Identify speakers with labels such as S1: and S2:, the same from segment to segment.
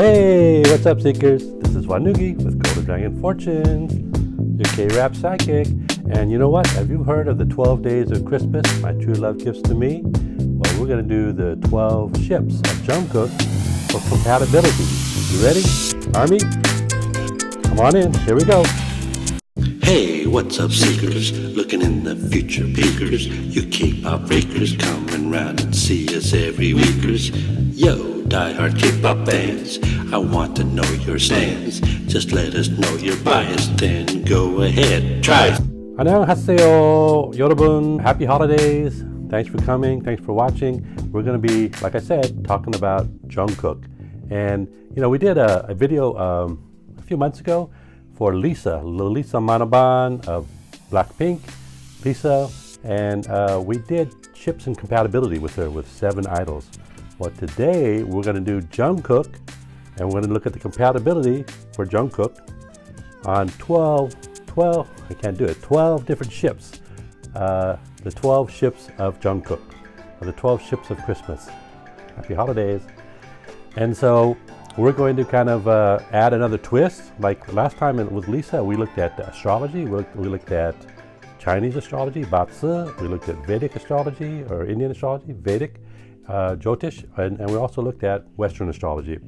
S1: Hey, what's up, Seekers? This is Wanugee with GoldenDragonFortunes, your K-Rap psychic. And you know what? Have you heard of the 12 days of Christmas, my true love gifts to me? Well, we're going to do the 12 ships of Jungkook for compatibility. You ready, Army? Come on in. Here we go.
S2: Hey, what's up, seekers? Looking in the future peekers. You K-pop breakers coming round and see us every weekers. Yo, die-hard K-pop fans, I want to know your stance. Just let us know your bias, then go ahead, try.
S1: 안녕하세요, 여러분. Happy holidays. Thanks for coming. Thanks for watching. We're going to be, like I said, talking about Jungkook. And, you know, we did a video a few months ago for Lisa Manaban of Blackpink, Lisa, and we did ships and compatibility with her with 7 idols. Well, today we're going to do Jungkook, and we're going to look at the compatibility for Jungkook on 12 different ships. The 12 ships of Jungkook, or the 12 ships of Christmas. Happy holidays. And so we're going to kind of add another twist. Like last time with Lisa, we looked at astrology. We looked at Chinese astrology, Batsi. We looked at Vedic astrology, or Indian astrology, Vedic, Jyotish, and we also looked at Western astrology.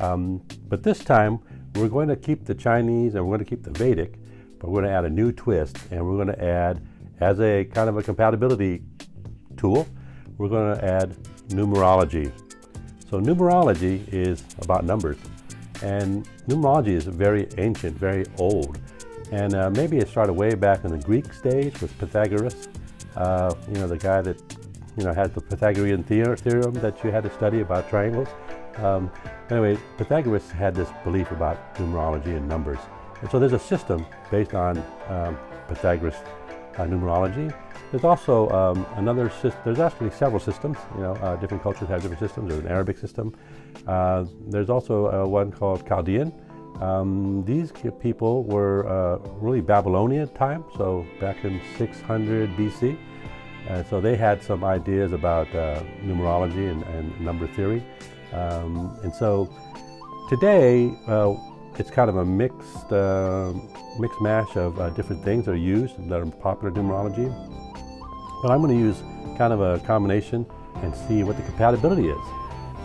S1: But this time, we're going to keep the Chinese and we're going to keep the Vedic, but we're going to add a new twist, and we're going to add, as a kind of a compatibility tool, we're going to add numerology. So numerology is about numbers, and numerology is very ancient, very old, and maybe it started way back in the Greek stage with Pythagoras, the guy that had the Pythagorean theorem that you had to study about triangles. Anyway, Pythagoras had this belief about numerology and numbers, and so there's a system based on Pythagoras numerology. There's also another system. There's actually several systems. Different cultures have different systems. There's an Arabic system. There's also one called Chaldean. These people were really Babylonian time, so back in 600 BC. So they had some ideas about numerology and number theory. And so today it's kind of a mixed mash of different things that are used that are popular in numerology. But I'm going to use kind of a combination and see what the compatibility is.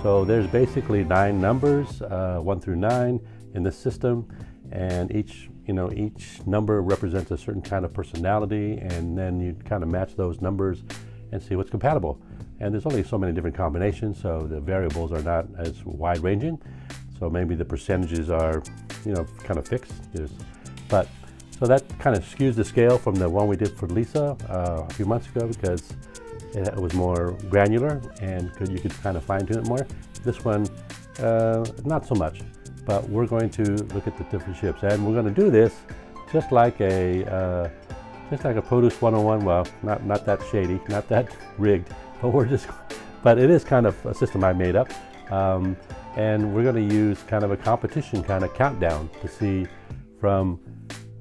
S1: So there's basically 9 numbers, 1 through 9 in this system, and each number represents a certain kind of personality, and then you kind of match those numbers and see what's compatible. And there's only so many different combinations, so the variables are not as wide-ranging. So maybe the percentages are, kind of fixed. So that kind of skews the scale from the one we did for Lisa a few months ago, because it was more granular and you could kind of fine tune it more. This one, not so much, but we're going to look at the different ships, and we're going to do this just like a Produce 101. Well, not that shady, not that rigged, but it is kind of a system I made up, and we're going to use kind of a competition kind of countdown to see from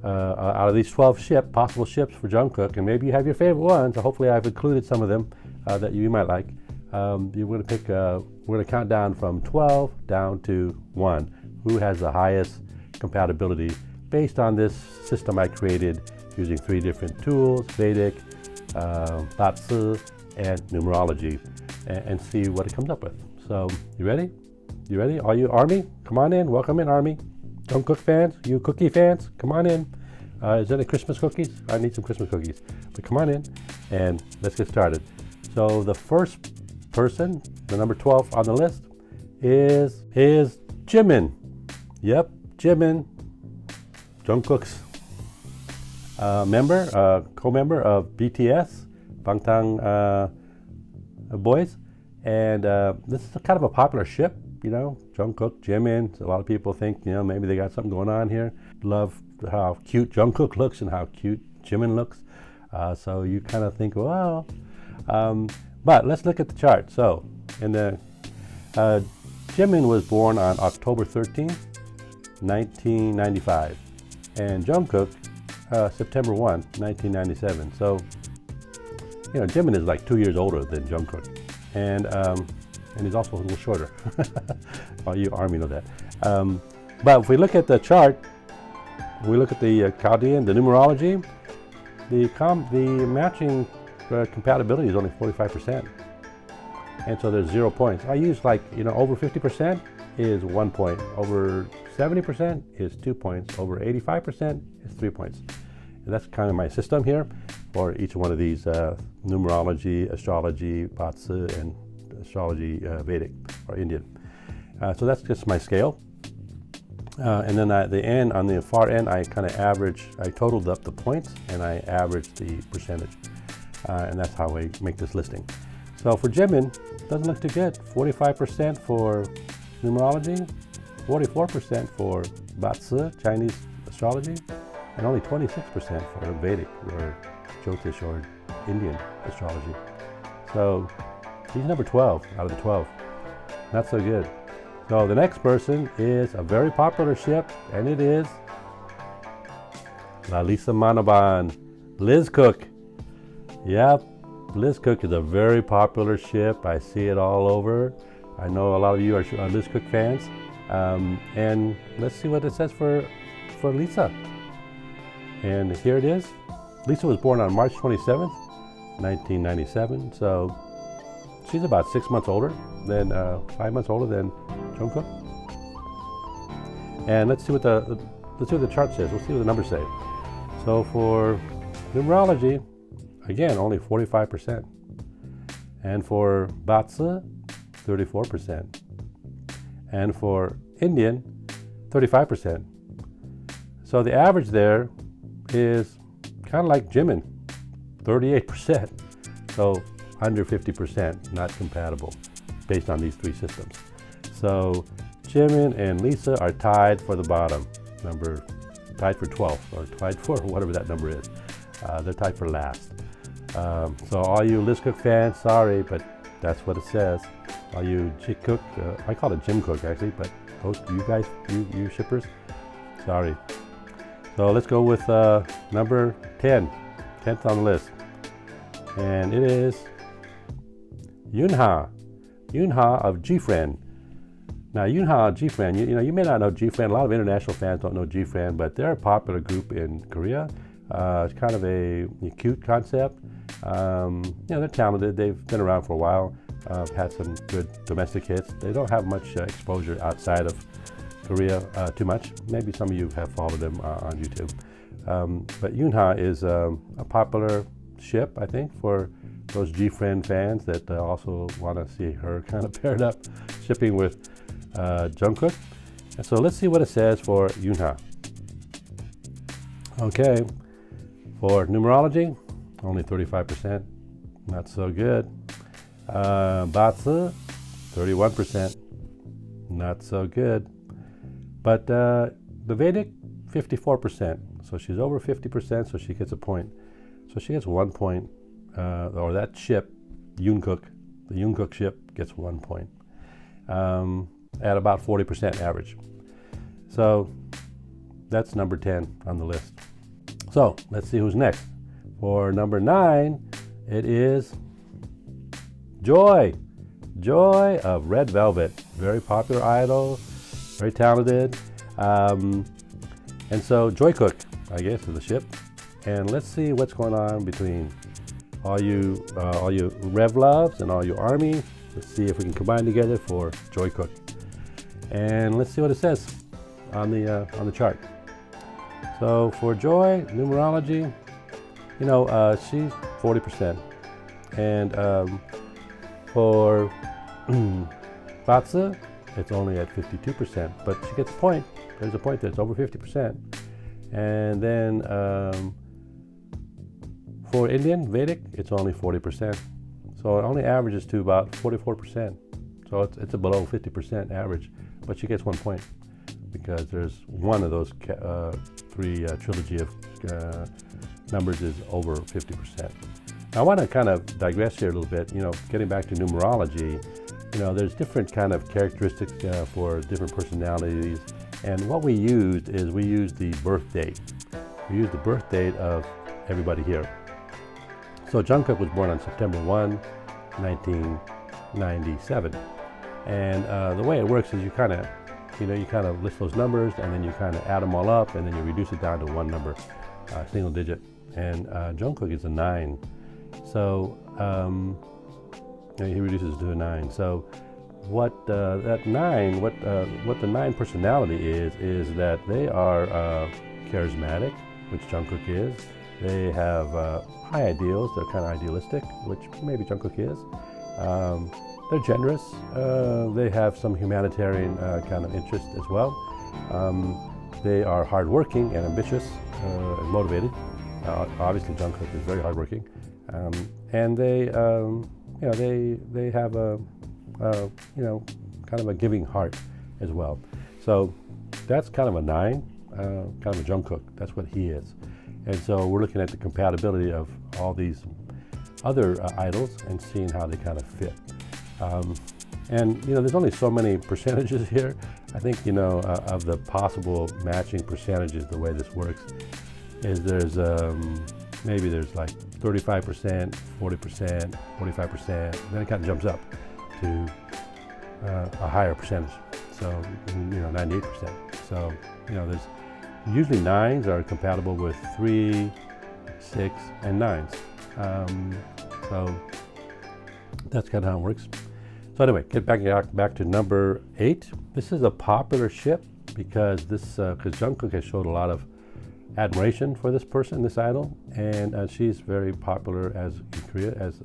S1: out of these 12 possible ships for Jungkook, and maybe you have your favorite ones. So hopefully I've included some of them that you might like. You're going to pick. We're going to count down from 12 down to 1. Who has the highest compatibility based on this system I created using 3 different tools: Vedic, Batsi, and numerology, and see what it comes up with. So you ready? You ready? All you Army, come on in. Welcome in, Army. Jungkook fans, you cookie fans, come on in. Is there any Christmas cookies? I need some Christmas cookies. But come on in, and let's get started. So the first person, the number 12 on the list, is Jimin. Yep, Jimin, Jungkook's co-member of BTS, Bangtan Boys, and this is kind of a popular ship. Jungkook, Jimin. So a lot of people think, maybe they got something going on here. Love how cute Jungkook looks and how cute Jimin looks. So you kind of think, well, but let's look at the chart. So, Jimin was born on October 13th, 1995, and Jungkook, September 1, 1997. So, Jimin is like 2 years older than Jungkook, and he's also a little shorter. All you Army know that. But if we look at the chart, we look at the Chaldean, the numerology, the matching compatibility is only 45%. And so there's 0 points. I use like, over 50% is 1 point. Over 70% is 2 points. Over 85% is 3 points. And that's kind of my system here for each one of these numerology, astrology, Batsu, and astrology Vedic or Indian. So that's just my scale. And then at the end, on the far end, I kind of I totaled up the points and I averaged the percentage. And that's how I make this listing. So for Jimin, doesn't look too good. 45% for numerology, 44% for Batsu, Chinese astrology, and only 26% for Vedic or Jyotish or Indian astrology. So he's number 12 out of the 12. Not so good. So the next person is a very popular ship, and it is Lalisa Manaban, Liz Cook. Yep, Liz Cook is a very popular ship. I see it all over. I know a lot of you are Liz Cook fans. And let's see what it says for Lisa. And here it is. Lisa was born on March 27th, 1997. So she's about 6 months older than, 5 months older than Jungkook. And let's see what the chart says. We'll see what the numbers say. So for numerology, again, only 45%. And for Batsu, 34%. And for Indian, 35%. So the average there is kind of like Jimin, 38%. So under 50%, not compatible based on these three systems. So Jimin and Lisa are tied for the bottom, tied for 12th, or tied for whatever that number is. They're tied for last. So all you Liz Cook fans, sorry, but that's what it says. All you Ji-Cook, I call it Jim Cook actually, but those you guys, you shippers, sorry. So let's go with number 10, 10th on the list. And it is Yoonha of G-Friend. Now Yoonha, G-Friend, you may not know G-Friend. A lot of international fans don't know G-Friend, but they're a popular group in Korea. It's kind of a cute concept. They're talented. They've been around for a while. Had some good domestic hits. They don't have much exposure outside of Korea, too much. Maybe some of you have followed them on YouTube. But Yoonha is a popular ship, I think, for those G-Friend fans that also want to see her kind of paired up, shipping with Jungkook. And so let's see what it says for Yoonha. Okay, for numerology, only 35%, not so good. Batsu, 31%, not so good. But the Vedic, 54%. So she's over 50%, so she gets a point. So she gets 1 point, or that ship, Jungkook, the Jungkook ship gets 1 point at about 40% average. So that's number 10 on the list. So let's see who's next. For number 9, it is Joy of Red Velvet. Very popular idol, very talented. And so Jungkook, I guess, is the ship. And let's see what's going on between all you Rev Loves and all your Army. Let's see if we can combine together for Jungkook. And let's see what it says on the chart. So for Joy, numerology, she's 40%. And for Batsu, it's only at 52%, but she gets a point. There's a point that's over 50%. And then for Indian, Vedic, it's only 40%. So it only averages to about 44%. So it's a below 50% average, but she gets 1 point because there's one of those three trilogy of numbers is over 50%. Now, I want to kind of digress here a little bit, getting back to numerology. There's different kind of characteristics for different personalities. And what we used is the birth date. We used the birth date of everybody here. So Jungkook was born on September 1, 1997. And the way it works is you kind of you kind of list those numbers, and then you kind of add them all up, and then you reduce it down to one number, single digit. And Jungkook is a 9, so he reduces to a 9. So what that 9, what the 9 personality is that they are charismatic, which Jungkook is. They have high ideals. They're kind of idealistic, which maybe Jungkook is. They're generous. They have some humanitarian kind of interest as well. They are hardworking and ambitious and motivated. Obviously, Jungkook is very hardworking, and they have a kind of a giving heart as well. So that's kind of a 9, kind of a Jungkook. That's what he is. And so we're looking at the compatibility of all these other idols and seeing how they kind of fit. And there's only so many percentages here. I think of the possible matching percentages, the way this works is there's maybe there's like 35%, 40%, 45%. Then it kind of jumps up to a higher percentage. So 98%. So there's usually 9s are compatible with 3, 6, and 9s. So that's kind of how it works. So anyway, get back to number 8. This is a popular ship because Jungkook has showed a lot of admiration for this person, this idol, and she's very popular as in Korea as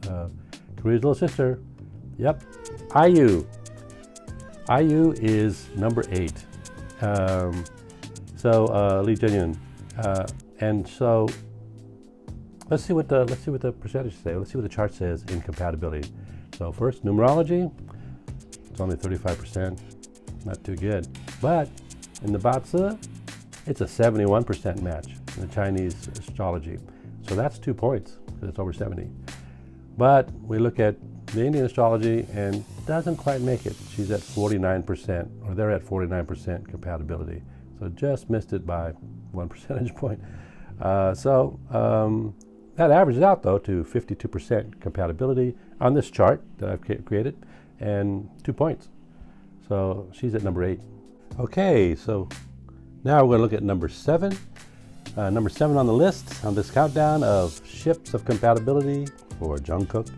S1: Korea's little sister. Yep, Aiyoo. Aiyoo is number 8. Lee Ji-eun, and so let's see what the percentages say. Let's see what the chart says in compatibility. So first, numerology, it's only 35%, not too good. But in the Batsu, it's a 71% match in the Chinese astrology. So that's 2 points, because it's over 70. But we look at the Indian astrology and doesn't quite make it. She's at 49%, or they're at 49% compatibility. So just missed it by 1 percentage point. That averages out though to 52% compatibility on this chart that I've created, and 2 points. So she's at number 8. Okay, so now we're going to look at number 7. Number 7 on the list on this countdown of ships of compatibility for Jungkook,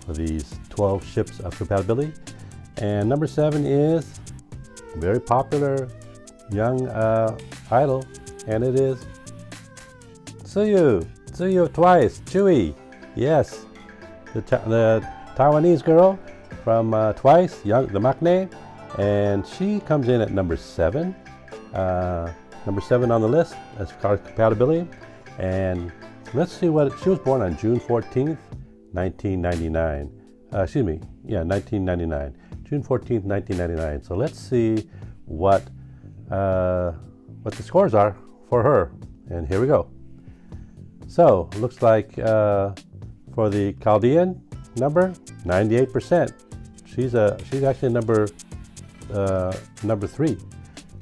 S1: for these 12 ships of compatibility. And number 7 is very popular young idol, and it is Tsuyu of Twice, Chunhee. Yes, the Taiwanese girl from Twice, the maknae, and she comes in at number 7. Number 7 on the list as far as compatibility. And let's see she was born on June 14th, 1999. 1999. June 14th, 1999. So let's see what the scores are for her. And here we go. So looks like for the Chaldean number, 98%. She's actually number 3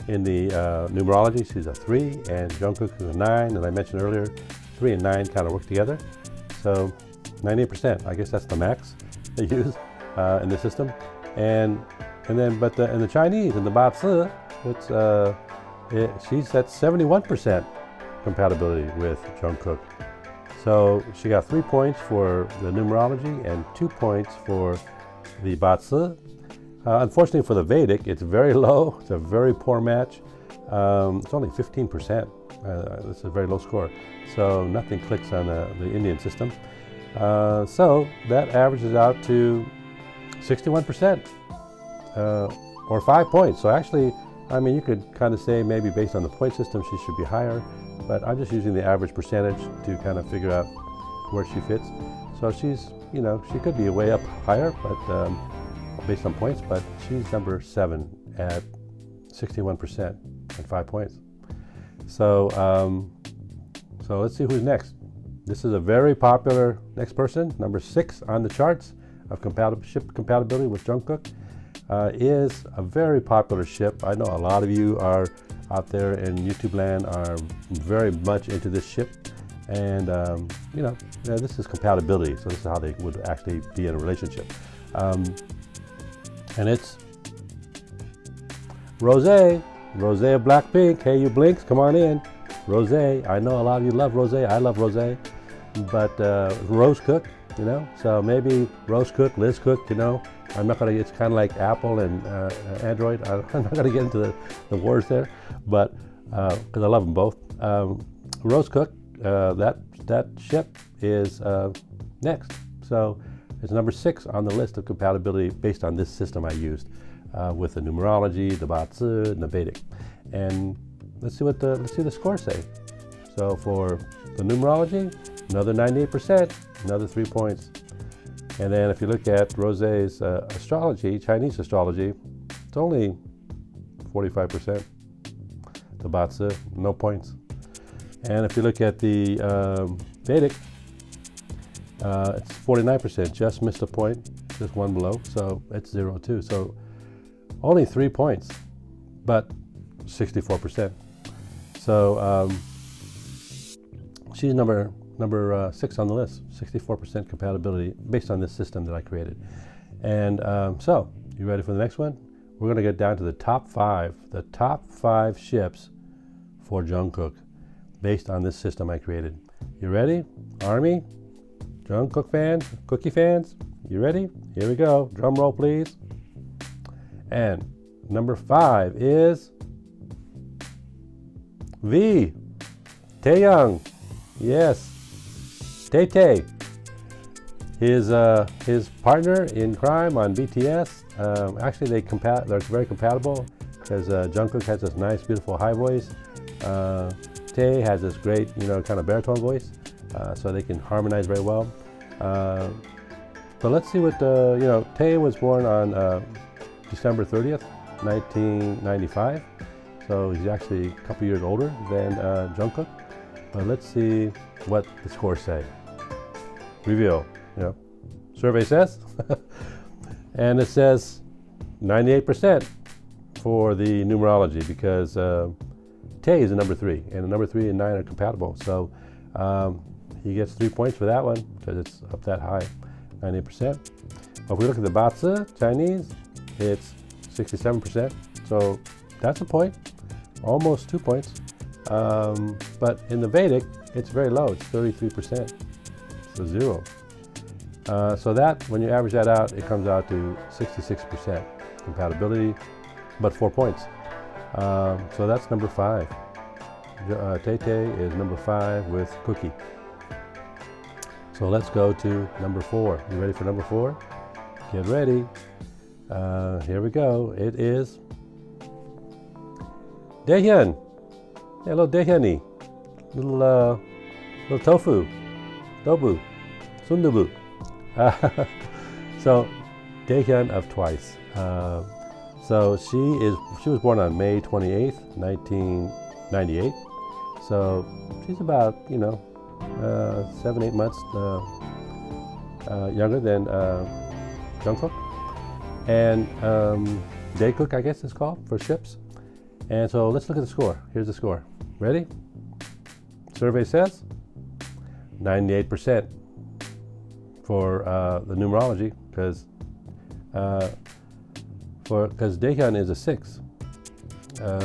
S1: in the numerology. She's a 3, and Jungkook is a 9. As I mentioned earlier, 3 and 9 kind of work together. So 98%. I guess that's the max they use in the system. And then, in the Chinese, in the Batsu, she's at 71% compatibility with Jungkook. So she got 3 points for the numerology and 2 points for the Batsu. Unfortunately for the Vedic, it's very low. It's a very poor match. It's only 15%. It's a very low score. So nothing clicks on the Indian system. So that averages out to 61%, or 5 points. So actually, I mean, you could kind of say maybe based on the point system, she should be higher, but I'm just using the average percentage to kind of figure out where she fits. So she's, she could be way up higher, but based on points, but she's number 7 at 61% and 5 points. So, so let's see who's next. This is a very popular next person, number 6 on the charts of ship compatibility with Jungkook. Is a very popular ship. I know a lot of you are out there in YouTube land are very much into this ship, and this is compatibility. So this is how they would actually be in a relationship, and it's Rose of Blackpink. Hey, you blinks, come on in. Rose, I know a lot of you love Rose. I love Rose, but Rose Cook, so maybe Rose Cook, Liz Cook, I'm not gonna. It's kind of like Apple and Android. I'm not gonna get into the words there, but because I love them both. Rose Cook, that ship is next, so it's number 6 on the list of compatibility based on this system I used with the numerology, the Batsu, and the Vedic. And let's see the scores say. So for the numerology, another 98%, another 3 points. And then if you look at Rose's astrology, Chinese astrology, it's only 45%. The Batsu, no points. And if you look at the Vedic, it's 49%, just missed a point, just one below, so it's 0 too. So only 3 points, but 64%. So she's number 6 on the list, 64% compatibility based on this system that I created. And so, you ready for the next one? We're going to get down to the top 5 ships for Jungkook based on this system I created. You ready? Army? Jungkook fans? Kookie fans? You ready? Here we go. Drum roll, please. And number 5 is V. Taehyung. Yes. Tay. His partner in crime on BTS. Actually, they're very compatible because Jungkook has this nice, beautiful high voice. Tae has this great, kind of baritone voice, so they can harmonize very well. But let's see what Tae was born on December 30th, 1995. So he's actually a couple years older than Jungkook. But let's see what the scores say. Reveal, survey says. And it says 98% for the numerology because Tae is a number 3, and the number 3 and 9 are compatible. So he gets 3 points for that one because it's up that high, 98%. If we look at the Batsu, Chinese, it's 67%. So that's a point, almost 2 points. But in the Vedic, it's very low. It's 33%, so 0. So that, when you average that out, it comes out to 66% compatibility, but 4 points. So that's number 5. Tay is number 5 with Kookie. So let's go to number 4. You ready for number 4? Get ready. Here we go. It is Daehyun. Yeah, little Daehyun-y. Little tofu. Dobu. Sundubu. So Daehyun of Twice. So she was born on May 28th, 1998. So she's about 7-8 months younger than Jungkook. And Daekook, I guess it's called, for ships. And so let's look at the score. Here's the score. Ready? Survey says 98% for the numerology because Daehyun is a 6.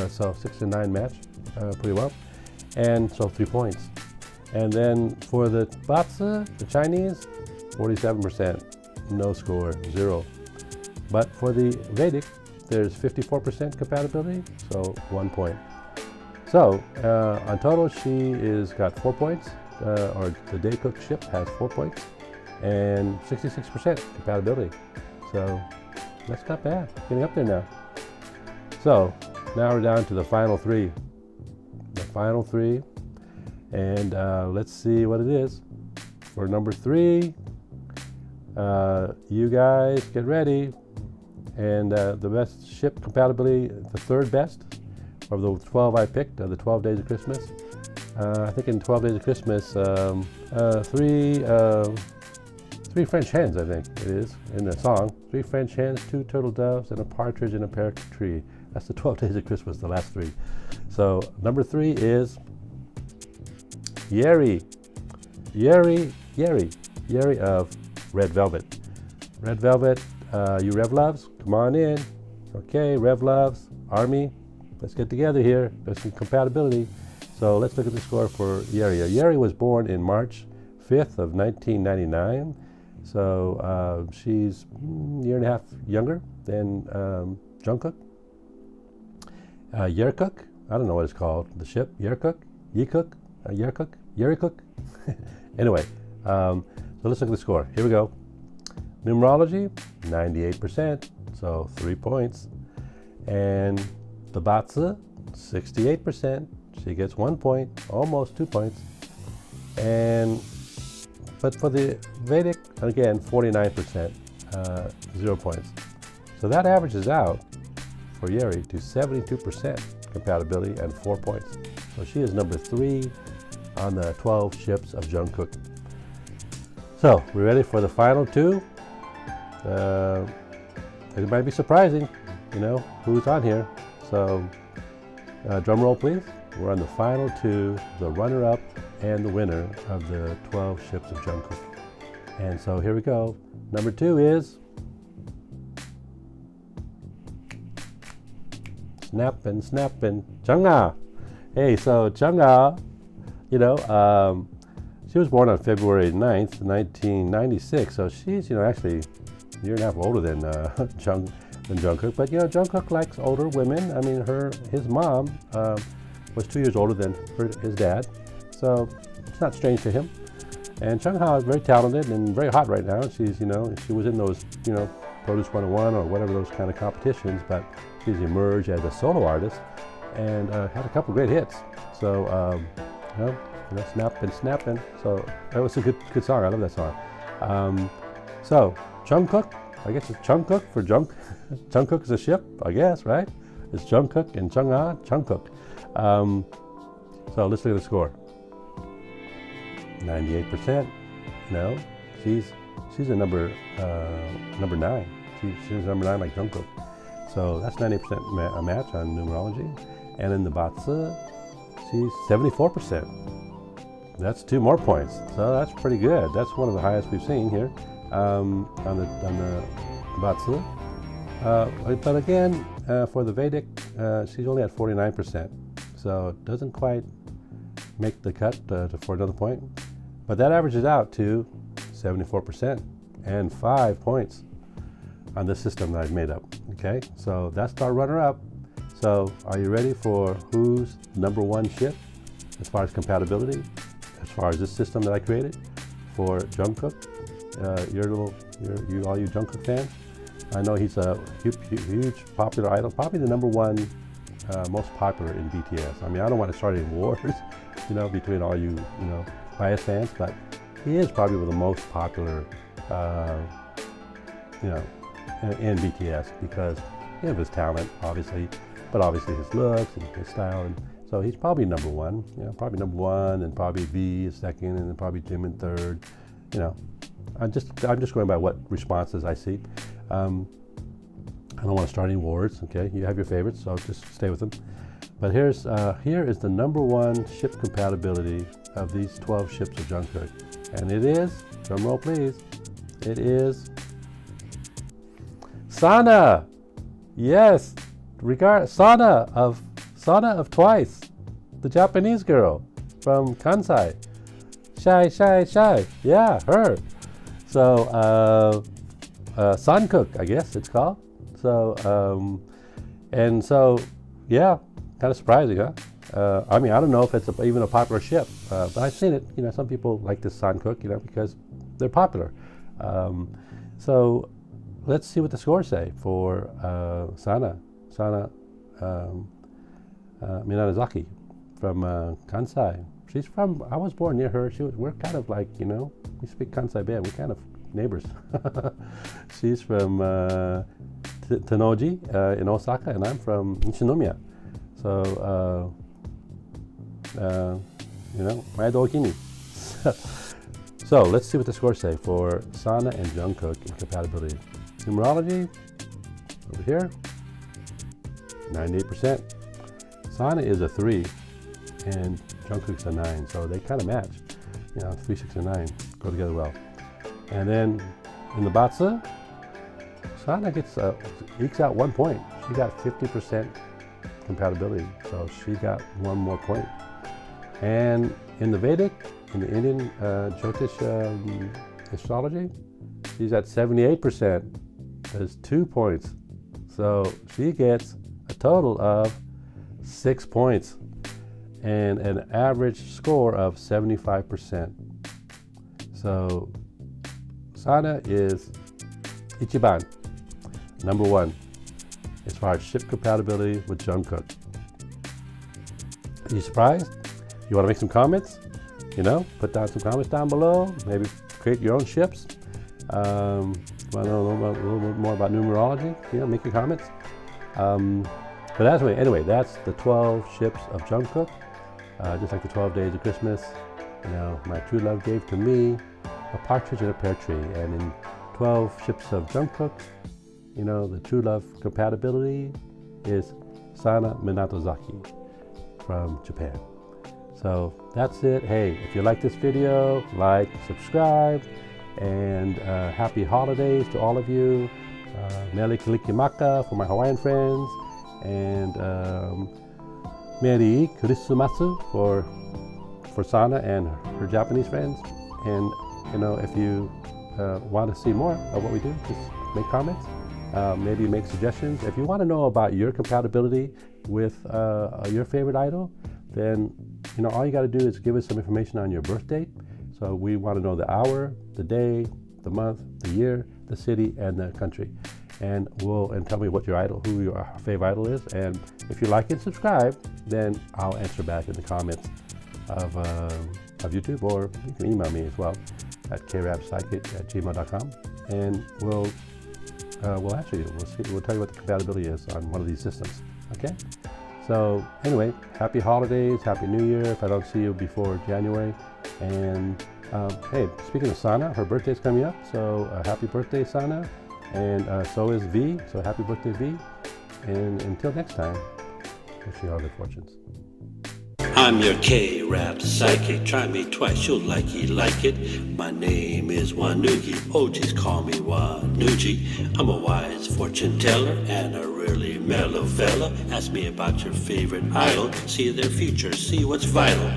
S1: So 6 and 9 match pretty well. And so 3 points. And then for the Batsu, the Chinese, 47%, no score, 0. But for the Vedic, there's 54% compatibility, so 1 point. So on total, she is got 4 points, or the Daekook ship has 4 points, and 66% compatibility. So that's not bad, getting up there now. So now we're down to the final 3. The final 3, and let's see what it is. For number 3, you guys get ready. And the best ship compatibility, the 3rd best of the 12 I picked, of the 12 Days of Christmas. I think in 12 Days of Christmas, 3 French hens, I think it is, in the song. 3 French hens, 2 turtle doves, and a partridge in a pear tree. That's the 12 Days of Christmas, the last 3. So number 3 is Yeri of Red Velvet. Red Velvet, you Rev Loves, come on in. Okay, Rev Loves, Army, let's get together here. There's some compatibility. So let's look at the score for Yeri. Yeri was born in March 5th of 1999. So she's a year and a half younger than Jungkook. Yerkook, I don't know what it's called. The ship, Yerkook, Yekook, Yerkook, Yerikook. Anyway, so let's look at the score. Here we go. Numerology, 98%, so 3 points. And the Batsa, 68%. She gets 1 point, almost 2 points. But for the Vedic, again, 49%, 0 points. So that averages out for Yeri to 72% compatibility and 4 points. So she is number 3 on the 12 ships of Jungkook. So we're ready for the final 2. It might be surprising, who's on here. So drum roll, please. We're on the final 2, the runner-up and the winner of the 12 ships of Jungkook. And so here we go. Number 2 is snapping, Chunhee. Hey, so Chunhee, she was born on February 9th, 1996. So she's, actually a year and a half older than Jungkook. But, Jungkook likes older women. I mean, his mom was 2 years older than his dad. So it's not strange to him. And Chunhee is very talented and very hot right now. She's, she was in those, Produce 101 or whatever those kind of competitions, but she's emerged as a solo artist and had a couple great hits. So, snapping. So that was a good song. I love that song. So Jungkook, I guess it's Jungkook for Junk. Jungkook is a ship, I guess, right? It's Jungkook and Chunhee, Jungkook. So let's look at the score. 98%. She's a number 9. She's number 9 like Jungkook. So that's 90% a match on numerology. And in the Batsa, she's 74%. That's 2 more points. So that's pretty good. That's one of the highest we've seen here on the Batsa. But again, for the Vedic, she's only at 49%. So it doesn't quite make the cut for another point. But that averages out to 74% and 5 points on the system that I've made up. Okay, so that's our runner-up. So are you ready for who's number 1 ship as far as compatibility, as far as this system that I created for Jungkook? All you Jungkook fans. I know he's a huge popular idol, probably the number 1 most popular in BTS. I mean, I don't want to start any wars, between all you, bias fans, but he is probably the most popular, in BTS because of his talent, obviously, but obviously his looks and his style. And so he's probably number 1, probably number 1, and probably V is 2nd, and then probably Jimin 3rd. I'm just going by what responses I see. I don't want to start any wars. Okay, you have your favorites, so just stay with them. But here is the number 1 ship compatibility of these 12 ships of Jungkook, and it is, drum roll please, it is Sana. Yes, Sana of Twice, the Japanese girl from Kansai. Shy. Yeah, her. So Sankook, I guess it's called. So yeah, kind of surprising, huh? I mean, I don't know if it's even a popular ship, but I've seen it. Some people like this Sankook, because they're popular. So let's see what the scores say for Sana Minanazaki from Kansai. She's from, I was born near her. We're kind of like, we speak Kansai band. We're kind of neighbors. She's from Tennoji in Osaka, and I'm from Nishinomiya. So, Maedokini. So let's see what the scores say for Sana and Jungkook in compatibility. Numerology, over here, 98%. Sana is a 3, and Jungkook's a 9, so they kind of match. 3, 6, and 9 go together well. And then in the Batsa, Sana ekes out 1 point. She got 50% compatibility. So she got 1 more point. And in the Vedic, in the Indian Jyotish astrology, she's at 78%. That's 2 points. So she gets a total of 6 points and an average score of 75%. So Sana is Ichiban, number 1, as far as ship compatibility with Jungkook. Are you surprised? You want to make some comments? You know, put down some comments down below. Maybe create your own ships. Want to know a little bit more about numerology? You know, make your comments. But anyway, that's the 12 ships of Jungkook. Just like the 12 days of Christmas, you know, my true love gave to me a partridge in a pear tree. And in 12 ships of Jungkook, you know, the true love compatibility is Sana Minatozaki from Japan. So that's it. Hey, if you like this video, like, subscribe, and happy holidays to all of you. Mele Kalikimaka for my Hawaiian friends, and Merry Kurisumasu for Sana and her Japanese friends. And you know, if you want to see more of what we do, just make comments. Maybe make suggestions. If you want to know about your compatibility with your favorite idol, then you know all you got to do is give us some information on your birth date. So we want to know the hour, the day, the month, the year, the city, and the country. And tell me what your idol, who your favorite idol is. And if you like and subscribe, then I'll answer back in the comments of YouTube, or you can email me as well at krabpsychic@gmail.com, and we'll answer you. We'll tell you what the compatibility is on one of these systems. Okay. So anyway, happy holidays, happy New Year. If I don't see you before January, and hey, speaking of Sana, her birthday's coming up. So happy birthday, Sana. And so is V, so happy birthday, V. And until next time, wish you all good fortunes.
S2: I'm your K-rap psychic. Try me twice, you'll like it. My name is Wanugee. OGs call me Wanugee. I'm a wise fortune teller and a really mellow fella. Ask me about your favorite idol. See their future, see what's vital.